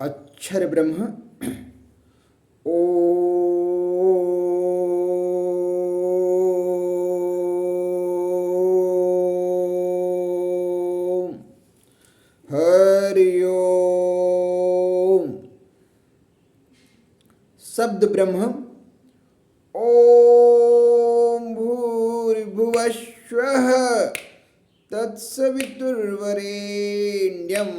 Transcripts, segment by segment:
अक्षर ब्रह्म ओम हरि ओम। शब्द ब्रह्म ओम भूर्भुवस्वः तत्सवितुर्वरेण्यं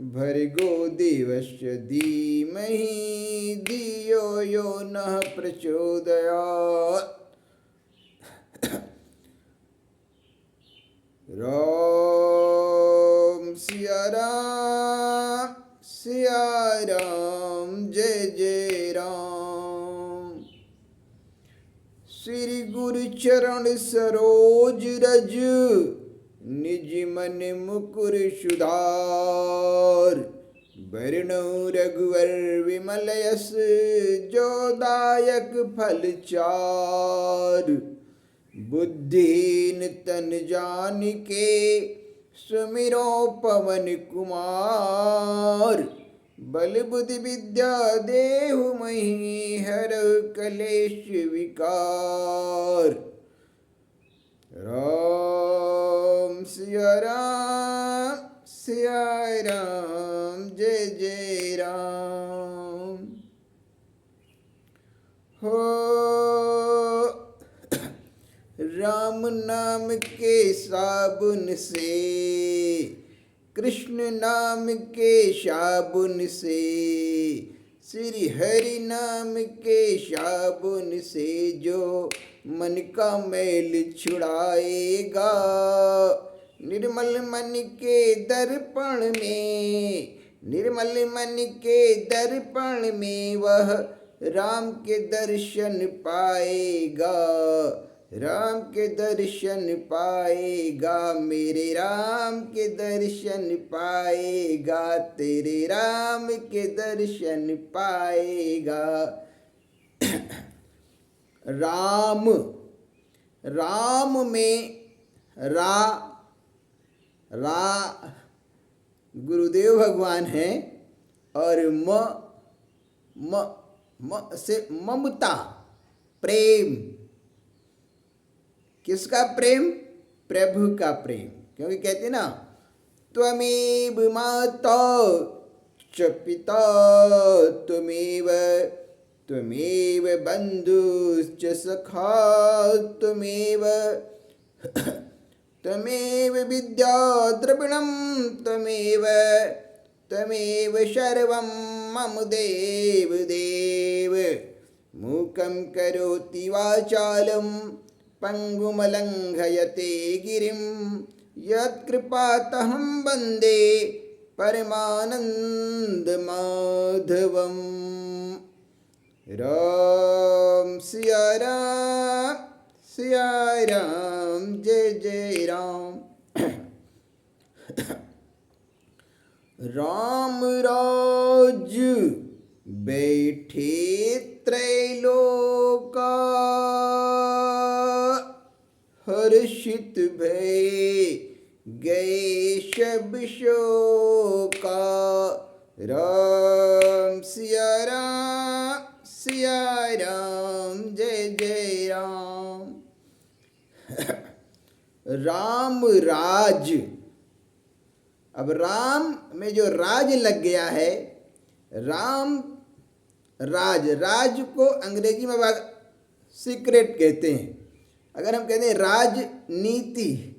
भर्गो देवस्य धीमहि धियो यो नः प्रचोदयात्। राम सिया राम सिया राम जय जय राम। श्री गुरु चरण सरोज रज निज मन मुकुर सुधार। वरणो रघुवर विमल यस जो दायक फल चार। बुद्धिहीन तन जानिके सुमिरो पवन कुमार। बल बुद्धि विद्या देहु मही हरहु कलेश विकार। राम सिया राम जय जय राम। हो राम नाम के साबुन से, कृष्ण नाम के साबुन से, श्री हरि नाम के साबुन से जो मन का मैल छुड़ाएगा। निर्मल मन के दर्पण में, निर्मल मन के दर्पण में वह राम के दर्शन पाएगा। राम के दर्शन पाएगा, मेरे राम के दर्शन पाएगा, तेरे राम के दर्शन पाएगा। राम, राम में रा गुरुदेव भगवान हैं और म से ममता, प्रेम। किसका प्रेम? प्रभु का प्रेम। क्योंकि कहते ना, त्वमेव माता च पिता त्वमेव बन्धुश्च सखा त्वमेव विद्या द्रविणं त्वमेव सर्वं मम देव देव। मूकं करोति वाचालं पंगुमलंघयते गिरिं यत्कृपातहं वन्दे परमानन्दमाधवम्। राम सिया राम जय जय राम। राम राज बैठे त्रैलोका हर्षित भय गए शब शोका। राम सिया राम जय जय राम। राम राज, अब राम में जो राज लग गया है, राम राज, राज को अंग्रेजी में सीक्रेट कहते हैं। अगर हम कहते हैं राजनीति,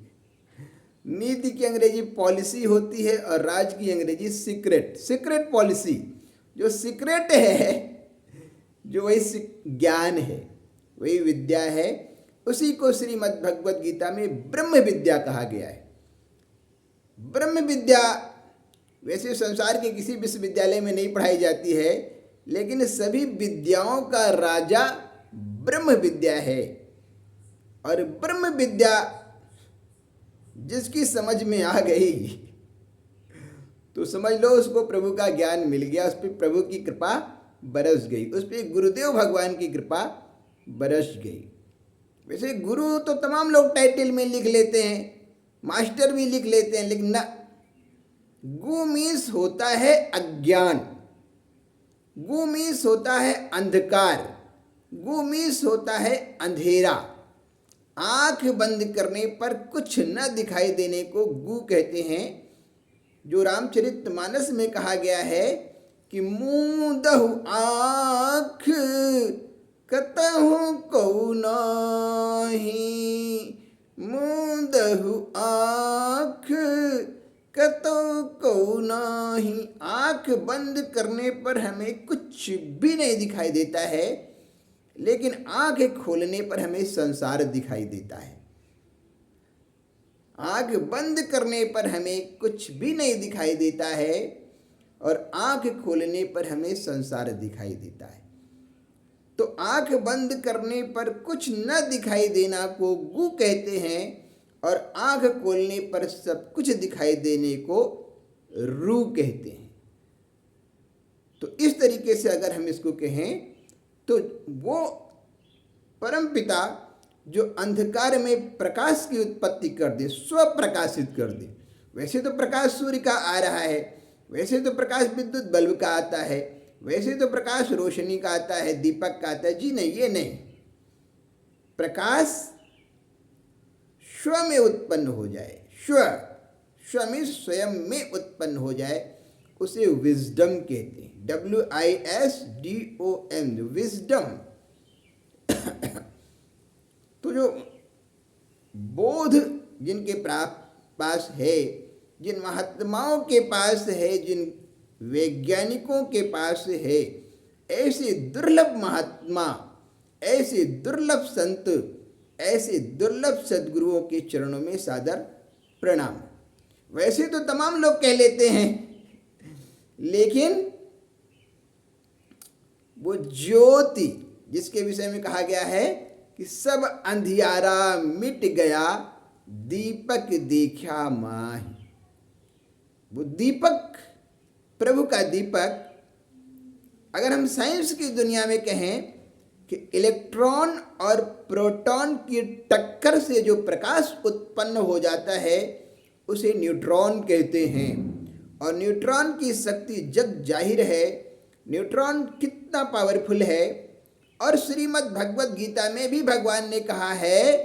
नीति की अंग्रेजी पॉलिसी होती है और राज की अंग्रेजी सीक्रेट। सीक्रेट पॉलिसी, जो सीक्रेट है, जो वही ज्ञान है, वही विद्या है, उसी को श्रीमद् भगवद गीता में ब्रह्म विद्या कहा गया है। ब्रह्म विद्या वैसे संसार के किसी विश्वविद्यालय में नहीं पढ़ाई जाती है, लेकिन सभी विद्याओं का राजा ब्रह्म विद्या है। और ब्रह्म विद्या जिसकी समझ में आ गई तो समझ लो उसको प्रभु का ज्ञान मिल गया, उस पर प्रभु की कृपा बरस गई, उस पर गुरुदेव भगवान की कृपा बरस गई। वैसे गुरु तो तमाम लोग टाइटल में लिख लेते हैं, मास्टर भी लिख लेते हैं, लेकिन ना, गु मीन्स होता है अज्ञान, गु मीन्स होता है अंधकार, गु मीन्स होता है अंधेरा। आंख बंद करने पर कुछ न दिखाई देने को गु कहते हैं। जो रामचरितमानस में कहा गया है कि मूंदहु आँख कतहु कौ नाहि, मूंदहु आँख कतहु कौ नाहि। आँख बंद करने पर हमें कुछ भी नहीं दिखाई देता है, लेकिन आँख खोलने पर हमें संसार दिखाई देता है। आँख बंद करने पर हमें कुछ भी नहीं दिखाई देता है और आँख खोलने पर हमें संसार दिखाई देता है। तो आँख बंद करने पर कुछ न दिखाई देना को गु कहते हैं और आँख खोलने पर सब कुछ दिखाई देने को रू कहते हैं। तो इस तरीके से अगर हम इसको कहें तो वो परमपिता जो अंधकार में प्रकाश की उत्पत्ति कर दे, स्वप्रकाशित कर दे। वैसे तो प्रकाश सूर्य का आ रहा है, वैसे तो प्रकाश विद्युत बल्ब का आता है, वैसे तो प्रकाश रोशनी का आता है, दीपक का आता है। जी नहीं, ये नहीं। प्रकाश स्व में उत्पन्न हो जाए, स्व में स्वयं में उत्पन्न हो जाए, उसे विजडम कहते हैं। WISDOM, wisdom. तो जो बोध जिनके पास है, जिन महात्माओं के पास है, जिन वैज्ञानिकों के पास है, ऐसे दुर्लभ महात्मा, ऐसे दुर्लभ संत, ऐसे दुर्लभ सद्गुरुओं के चरणों में सादर प्रणाम। वैसे तो तमाम लोग कह लेते हैं, लेकिन वो ज्योति जिसके विषय में कहा गया है कि सब अंधियारा मिट गया, दीपक देखा माही। वो दीपक, प्रभु का दीपक, अगर हम साइंस की दुनिया में कहें कि इलेक्ट्रॉन और प्रोटॉन की टक्कर से जो प्रकाश उत्पन्न हो जाता है उसे न्यूट्रॉन कहते हैं। और न्यूट्रॉन की शक्ति जग जाहिर है, न्यूट्रॉन कितना पावरफुल है। और श्रीमद् भगवत गीता में भी भगवान ने कहा है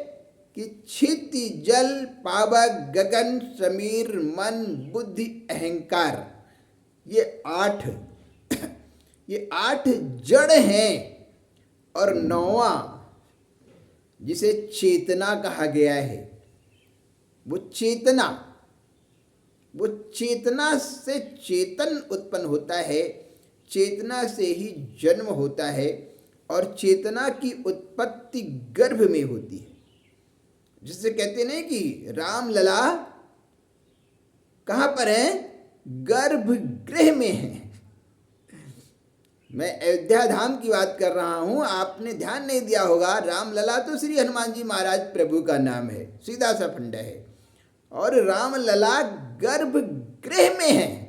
कि क्षिति जल पावक गगन समीर मन बुद्धि अहंकार, ये आठ जड़ हैं। और नौवां जिसे चेतना कहा गया है, वो चेतना से चेतन उत्पन्न होता है, चेतना से ही जन्म होता है और चेतना की उत्पत्ति गर्भ में होती है। जिससे कहते नहीं कि राम लला कहाँ पर है? गर्भगृह में है। मैं अयोध्या धाम की बात कर रहा हूँ, आपने ध्यान नहीं दिया होगा, राम लला तो श्री हनुमान जी महाराज प्रभु का नाम है, सीधा सा फंडा है। और राम लला गर्भगृह में है।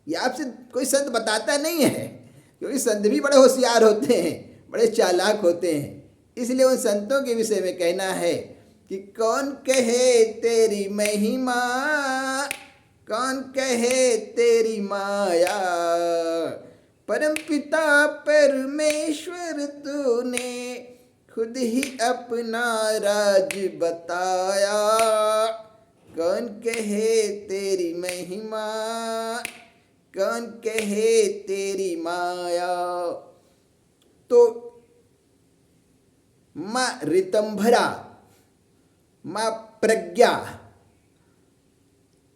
ये आपसे कोई संत बताता नहीं है, क्योंकि संत भी बड़े होशियार होते हैं, बड़े चालाक होते हैं। इसलिए उन संतों के विषय में कहना है कि कौन कहे तेरी महिमा, कौन कहे तेरी माया, परम पिता परमेश्वर तूने खुद ही अपना राज बताया। कौन कहे तेरी महिमा, कौन कहे तेरी माया। तो माँ ऋतंभरा, माँ प्रज्ञा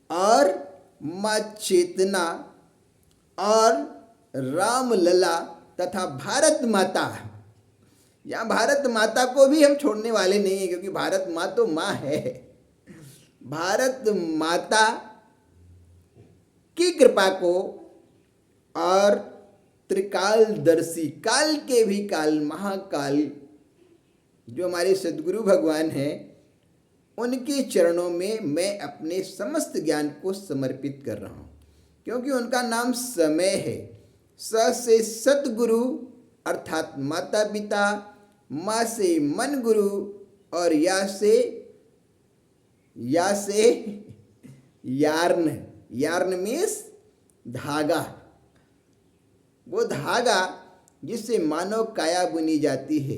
और माँ चेतना और राम लला तथा भारत माता। यहाँ भारत माता को भी हम छोड़ने वाले नहीं हैं, क्योंकि भारत माँ तो माँ है। भारत माता की कृपा को और त्रिकालदर्शी, काल के भी काल, महाकाल जो हमारे सद्गुरु भगवान हैं, उनके चरणों में मैं अपने समस्त ज्ञान को समर्पित कर रहा हूँ। क्योंकि उनका नाम समय है। स से सतगुरु अर्थात माता पिता, माँ से मन गुरु और या से यार्न। यार्न मीन्स धागा, वो धागा जिससे मानव काया बुनी जाती है,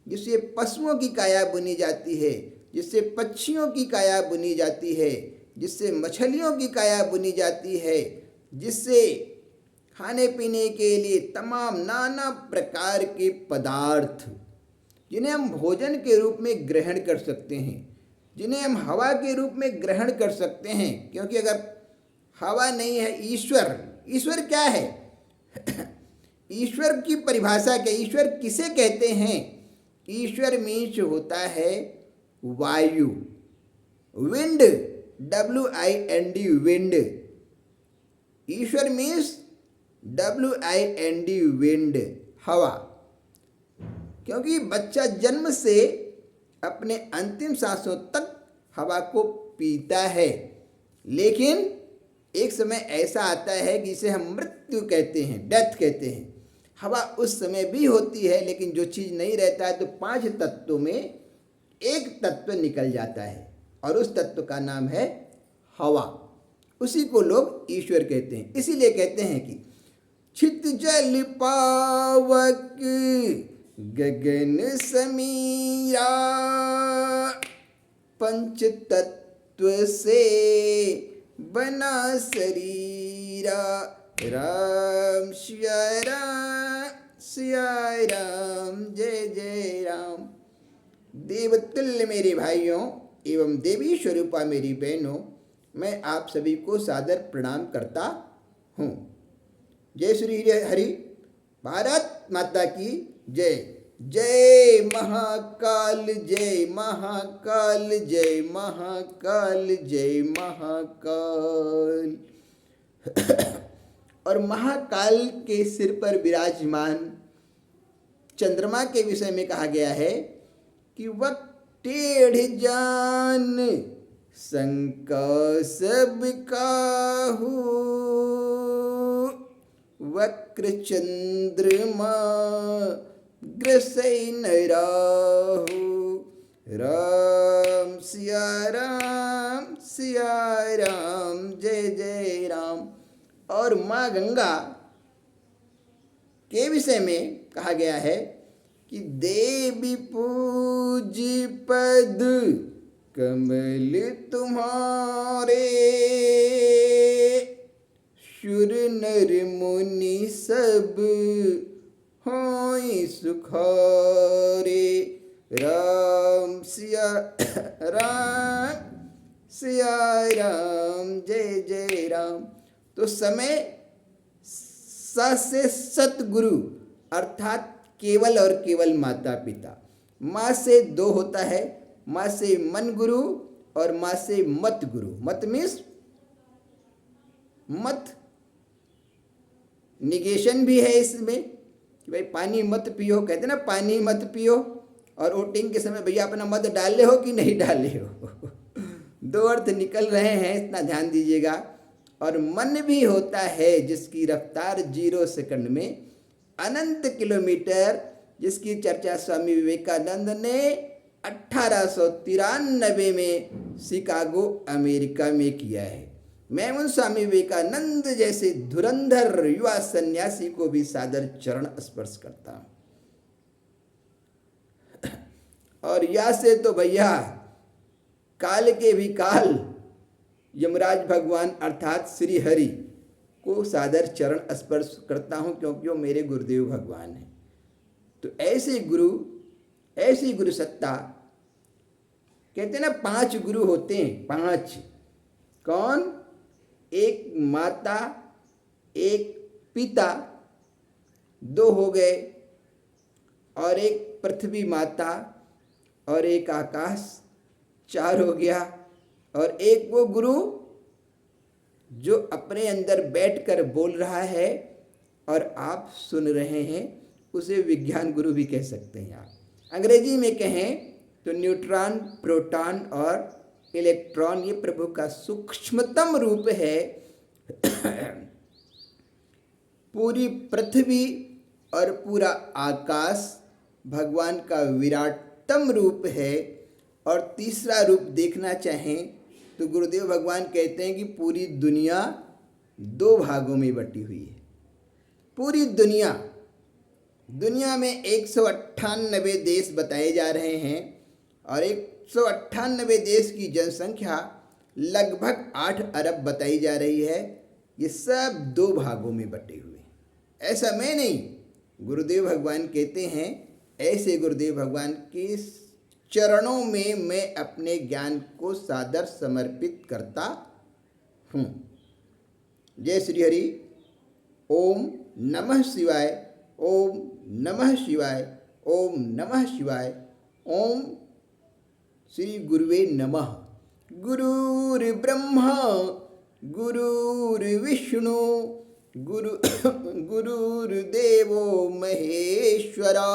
जिससे पशुओं की काया बुनी जाती है, जिससे पक्षियों की काया बुनी जाती है, जिससे मछलियों की काया बुनी जाती है, जिससे खाने पीने के लिए तमाम नाना प्रकार के पदार्थ जिन्हें हम भोजन के रूप में ग्रहण कर सकते हैं, जिन्हें हम हवा के रूप में ग्रहण कर सकते हैं। क्योंकि अगर हवा नहीं है, ईश्वर क्या है? ईश्वर की परिभाषा क्या? ईश्वर किसे कहते हैं? ईश्वर मीन्स होता है वायु, विंड, WIND, विंड। ईश्वर मीन्स WIND, विंड, हवा। क्योंकि बच्चा जन्म से अपने अंतिम सांसों तक हवा को पीता है, लेकिन एक समय ऐसा आता है कि इसे हम मृत्यु कहते हैं, डेथ कहते हैं। हवा उस समय भी होती है, लेकिन जो चीज़ नहीं रहता है तो 5 तत्वों में एक तत्व निकल जाता है और उस तत्व का नाम है हवा। उसी को लोग ईश्वर कहते हैं। इसीलिए कहते हैं कि छित जल पावक गगन समीरा, पंच तत्व से बना शरीरा। राम सिया राम, सिया राम, जय जय राम। देवतुल्य मेरे भाइयों एवं देवी स्वरूपा मेरी बहनों, मैं आप सभी को सादर प्रणाम करता हूँ। जय श्री हरि, भारत माता की जय। जय महाकाल, जय महाकाल, जय महाकाल, जय महाकाल। और महाकाल के सिर पर विराजमान चंद्रमा के विषय में कहा गया है कि वह टेढ़ जान शंका सब काहू, वक्र चंद्रमा ग्रसै न राहु। राम सिया राम, सिया राम, जय जय राम। और माँ गंगा के विषय में कहा गया है कि देवी पूज पद कमल तुम्हारे, सुर नर मुनि सब होई सुखारे। राम सिया राम, सिया राम, जय जय राम। तो समय स से सतगुरु अर्थात केवल और केवल माता पिता। माँ से 2 होता है, माँ से मन गुरु और माँ से मत गुरु। मत मीन्स मत, निगेशन भी है इसमें कि भाई पानी मत पियो, कहते ना पानी मत पियो। और वोटिंग के समय भैया अपना मत डाले हो कि नहीं डाले हो। 2 अर्थ निकल रहे हैं, इतना ध्यान दीजिएगा। और मन भी होता है जिसकी रफ्तार 0 सेकंड में अनंत किलोमीटर, जिसकी चर्चा स्वामी विवेकानंद ने 1893 में शिकागो अमेरिका में किया है। मैं उन स्वामी विवेकानंद जैसे धुरंधर युवा सन्यासी को भी सादर चरण स्पर्श करता हूँ। और या से तो भैया काल के भी काल यमराज भगवान अर्थात श्री हरि को सादर चरण स्पर्श करता हूँ, क्योंकि वो मेरे गुरुदेव भगवान हैं। तो ऐसे गुरु, ऐसी गुरु सत्ता, कहते हैं ना 5 गुरु होते हैं, 5। कौन? एक माता, एक पिता, 2 हो गए, और एक पृथ्वी माता, और एक आकाश, 4 हो गया। और एक वो गुरु जो अपने अंदर बैठकर बोल रहा है और आप सुन रहे हैं, उसे विज्ञान गुरु भी कह सकते हैं आप। अंग्रेजी में कहें तो न्यूट्रॉन, प्रोटॉन और इलेक्ट्रॉन, ये प्रभु का सूक्ष्मतम रूप है। पूरी पृथ्वी और पूरा आकाश भगवान का विराटतम रूप है। और तीसरा रूप देखना चाहें तो गुरुदेव भगवान कहते हैं कि पूरी दुनिया दो भागों में बटी हुई है। पूरी दुनिया में 198 देश बताए जा रहे हैं और 198 देश की जनसंख्या लगभग 8 अरब बताई जा रही है। ये सब दो भागों में बटे हुए हैं। ऐसा मैं नहीं, गुरुदेव भगवान कहते हैं, ऐसे गुरुदेव भगवान के चरणों में मैं अपने ज्ञान को सादर समर्पित करता हूँ। जय श्री हरि। ओम नमः शिवाय। ओम नमः शिवाय। ओम नमः शिवाय। ओम श्री गुरुवे नमः। गुरुर्ब्रह्मा गुरुर्विष्णु गुरुर्देवो महेश्वरा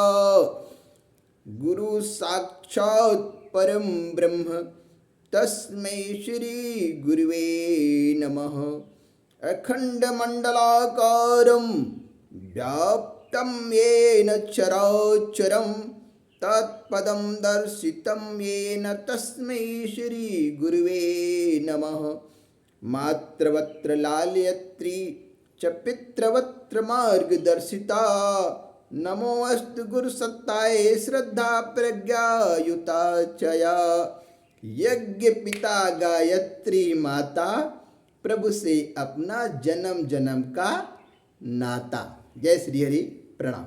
गुरु साक्षात् परम ब्रह्म तस्मै श्री गुरुवे नमः। अखंडमंडलाकारं व्याप्तं येन चराचरं तत्पदं दर्शितं येन तस्मै श्री गुरुवे नमः। मात्रवत्र लालयत्री च पितृवत्र मार्गदर्शिता नमोऽस्तु गुरुसत्ताय श्रद्धा प्रज्ञायुता चया। यज्ञ पिता गायत्री माता प्रभु से अपना जन्म जन्म का नाता। जय श्री हरि। प्रणाम।